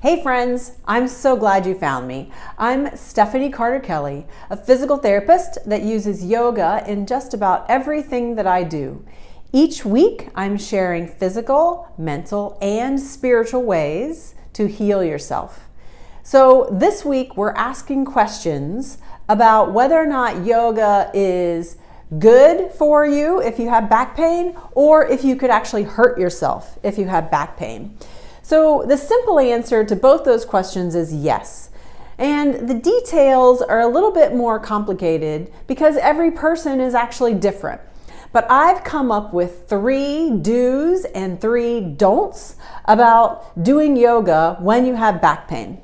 Hey friends, I'm so glad you found me. I'm Stephanie Carter-Kelly, a physical therapist that uses yoga in just about everything that I do. Each week, I'm sharing physical, mental, and spiritual ways to heal yourself. So this week, we're asking questions about whether or not yoga is good for you if you have back pain, or if you could actually hurt yourself if you have back pain. So the simple answer to both those questions is yes. And the details are a little bit more complicated because every person is actually different. But I've come up with 3 do's and 3 don'ts about doing yoga when you have back pain.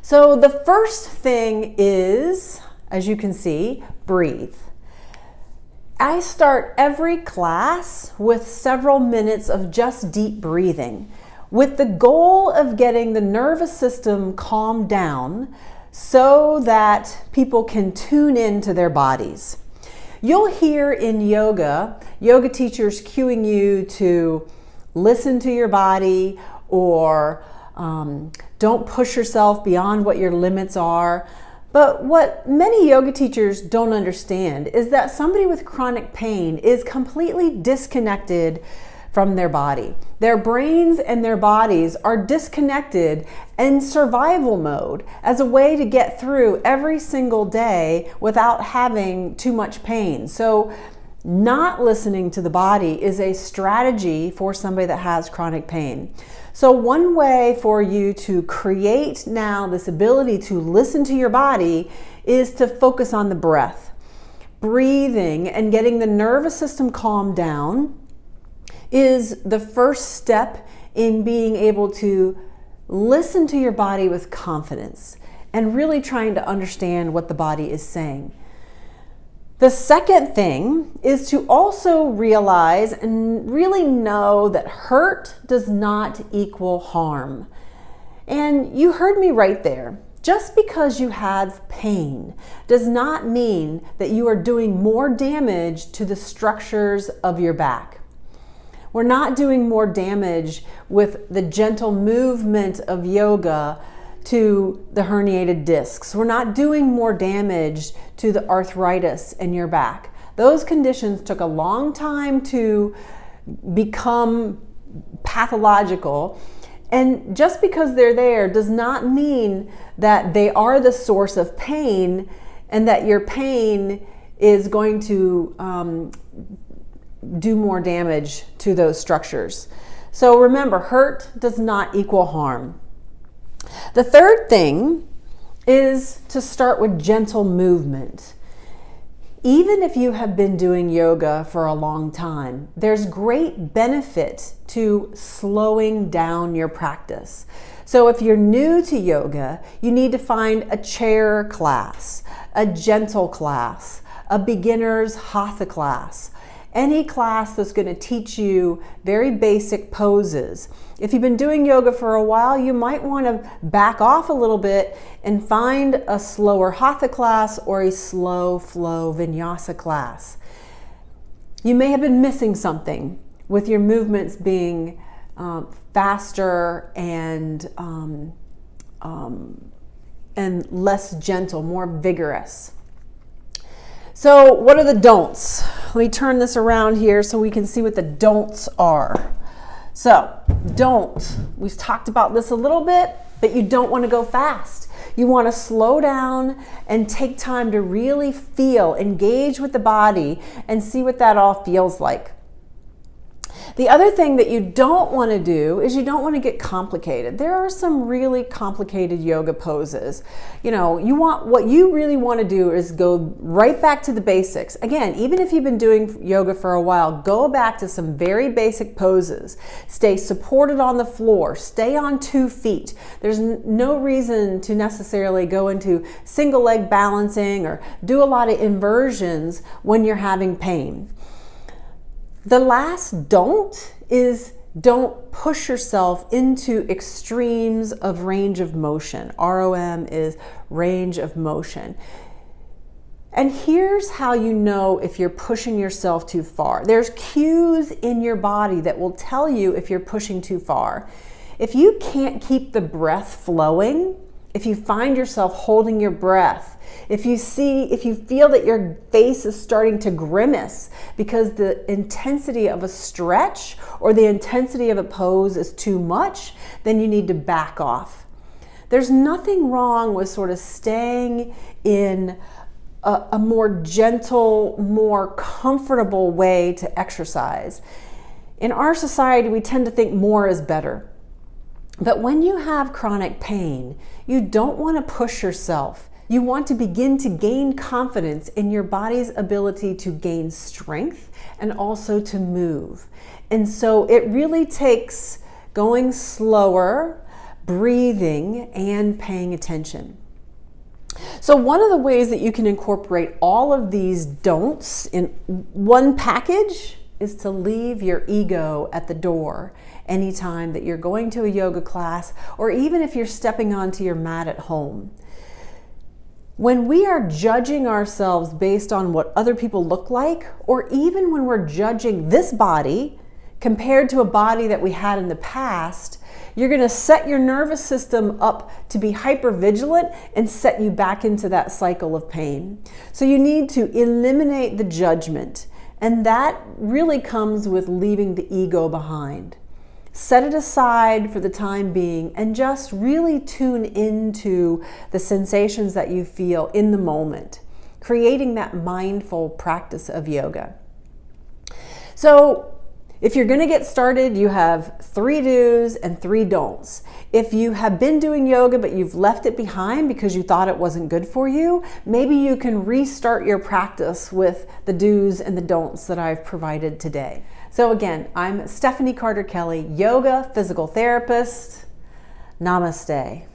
So the first thing is, as you can see, breathe. I start every class with several minutes of just deep breathing, with the goal of getting the nervous system calmed down so that people can tune into their bodies. You'll hear in yoga teachers cueing you to listen to your body, or don't push yourself beyond what your limits are. But what many yoga teachers don't understand is that somebody with chronic pain is completely disconnected from their body. Their brains and their bodies are disconnected in survival mode as a way to get through every single day without having too much pain. So not listening to the body is a strategy for somebody that has chronic pain. So one way for you to create now this ability to listen to your body is to focus on the breath. Breathing and getting the nervous system calmed down is the first step in being able to listen to your body with confidence and really trying to understand what the body is saying. The second thing is to also realize and really know that hurt does not equal harm. And you heard me right there. Just because you have pain does not mean that you are doing more damage to the structures of your back. We're not doing more damage with the gentle movement of yoga to the herniated discs. We're not doing more damage to the arthritis in your back. Those conditions took a long time to become pathological. And just because they're there does not mean that they are the source of pain and that your pain is going to do more damage to those structures. So remember, hurt does not equal harm. The third thing is to start with gentle movement. Even if you have been doing yoga for a long time, there's great benefit to slowing down your practice. So if you're new to yoga, you need to find a chair class, a gentle class, a beginner's hatha class, any class that's going to teach you very basic poses. If you've been doing yoga for a while, you might want to back off a little bit and find a slower hatha class or a slow flow vinyasa class. You may have been missing something with your movements being faster and less gentle, more vigorous. So what are the don'ts? Let me turn this around here so we can see what the don'ts are. So, don't. We've talked about this a little bit, but you don't want to go fast. You want to slow down and take time to really feel, engage with the body, and see what that all feels like. The other thing that you don't want to do is you don't want to get complicated. There are some really complicated yoga poses. What you really want to do is go right back to the basics. Again, even if you've been doing yoga for a while, go back to some very basic poses. Stay supported on the floor. Stay on 2 feet. There's no reason to necessarily go into single leg balancing or do a lot of inversions when you're having pain. The last don't is don't push yourself into extremes of range of motion. ROM is range of motion. And here's how you know if you're pushing yourself too far. There's cues in your body that will tell you if you're pushing too far. If you can't keep the breath flowing, if you find yourself holding your breath, if you feel that your face is starting to grimace because the intensity of a stretch or the intensity of a pose is too much, then you need to back off. There's nothing wrong with sort of staying in a more gentle, more comfortable way to exercise. In our society, we tend to think more is better. But when you have chronic pain, you don't want to push yourself. You want to begin to gain confidence in your body's ability to gain strength and also to move. And so it really takes going slower, breathing, and paying attention. So one of the ways that you can incorporate all of these don'ts in one package is to leave your ego at the door anytime that you're going to a yoga class, or even if you're stepping onto your mat at home. When we are judging ourselves based on what other people look like, or even when we're judging this body compared to a body that we had in the past, you're going to set your nervous system up to be hypervigilant and set you back into that cycle of pain. So you need to eliminate the judgment, and that really comes with leaving the ego behind. Set it aside for the time being and just really tune into the sensations that you feel in the moment, creating that mindful practice of yoga. So if you're going to get started, you have 3 do's and 3 don'ts. If you have been doing yoga but you've left it behind because you thought it wasn't good for you, maybe you can restart your practice with the do's and the don'ts that I've provided today. So again, I'm Stephanie Carter Kelly, yoga physical therapist. Namaste.